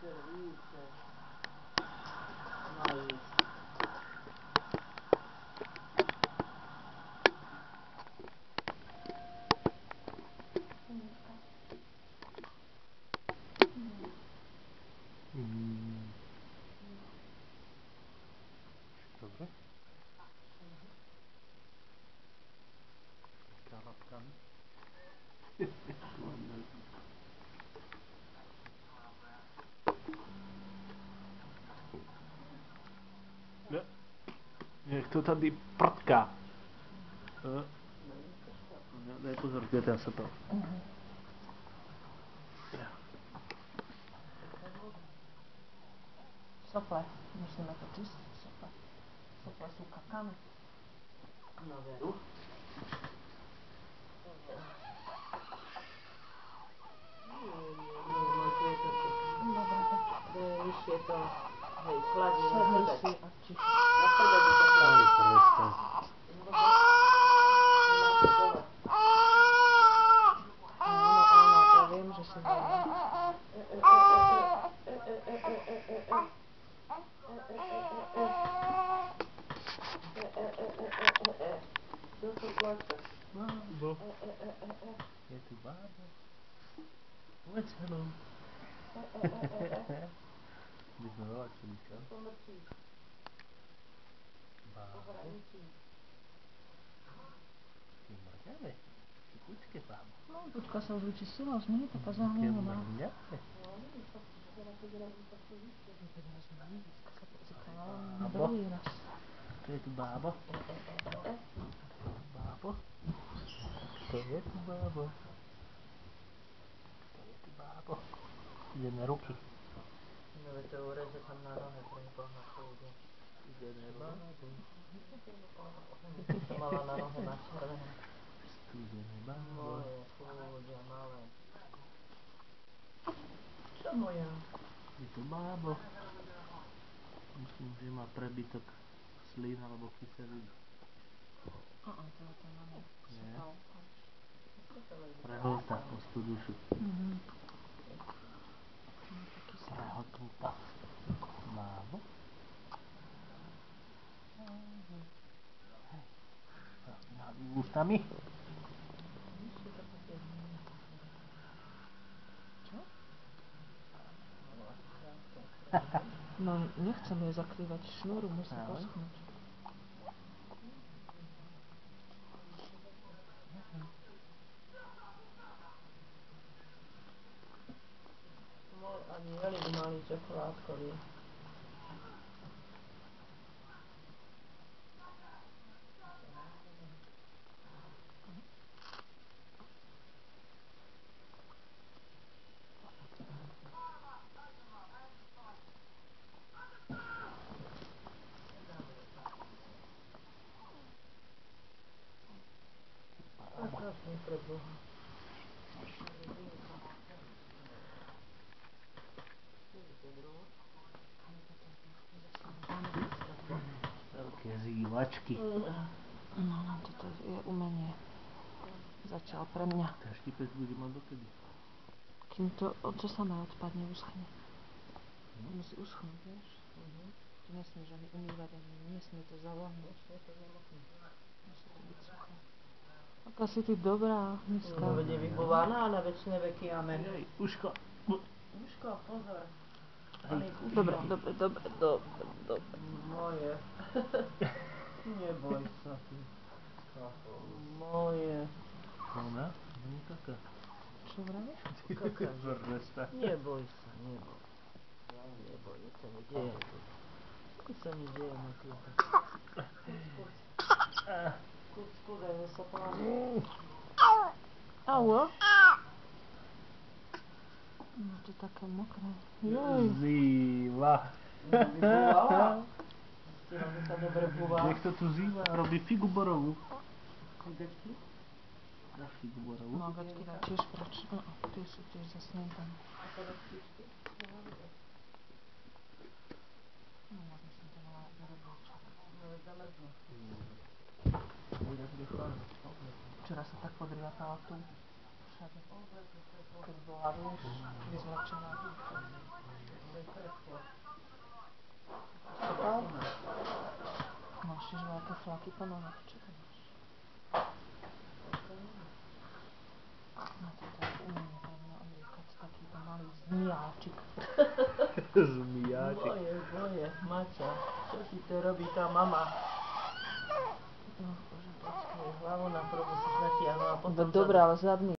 červíče. Mají. Dobře. Karabkami. Jak to tady prtká. Dej pozor, kde se to. Sople, musíme to čistit, sople. Sople sú kakami. No veru. Vyššie to, hej, kladí na chrbet. Na chrbet to kladí. Áno, ja viem, že si hovorím. Čo to plače? Bábo. Je tu bábo. Povedz hello. My sme vylačili, čo? To mrčí. Bábo. Ty mrňave. Ty kučke, bábo. No, Tučka sa už vyčistila, už nie je taká zahľadená. Mrňave. Prvý raz. To je tu bábo. Bábo. To je tu bábo. To je tu bábo. Ideme ruky. No veď to ureže tam na nohe, preboha, pôjde. Ideme bábo. To mala na nohe načervené. Studené bábo. Moje chúďa malé. Čo moja? Je tu bábo. Myslím, že má prebytok slín alebo kyseliny. To máme. Nie. Prehltá pustú dušu. Prehltnutá. Bábo. Nad ústami. Čo? No, nechcem jej zakrývať šnúru, musí poschnúť. Môj anieli malý čokoládkový. Akážne pre Boha. Veľké zývačky. No, toto je umenie. Zatiaľ pre mňa. Tá štipec bude mať dokedy? Kým to od samé odpadne, uschne. Musí uschnúť, vieš? Ty nesmieš ani umývať, ani nesmie to zavohnúť. Nesmie to zamoknúť. Musí to byť suché. Aká si ty dobrá, dneska. No veď je vychovaná na večné veky, amen. Jej, uško. Uško, pozor. Dobre. Moje. Neboj sa ty. Moje. Ona? Nie taká. Čo vravíš? Vrsta. Neboj sa, neboj. Neboj, nič sa nedieje. Nič sa nedieje, Matýlka. Skús, aj sa pomáha. Auo. No to také mokré. Joj. Zýva. No vybuvala. Zistila, že sa dobre búva. Niekto tu zýva a robí figu borovú. Figečky? Dáš figu borovú? No, gačky dá tiež preč. Tie sú tiež zasnietané. A korektičky? No, možno som to mala robíček. No, veď zamrzne. Bude bude chladno. Včera sa tak podriatala tu. Všade. Keď bola, vieš, vyzvlačená. také flaky po nohách, čo to máš? No toto je umenie pre mňa obliekať takýto malý zmijáčik. Zmijáčik. Boje, Maťa, čo ti to robí tá mama? No, bože, Počkej, hlavu na probu si zatiahnu a potom... dobre, ale zadný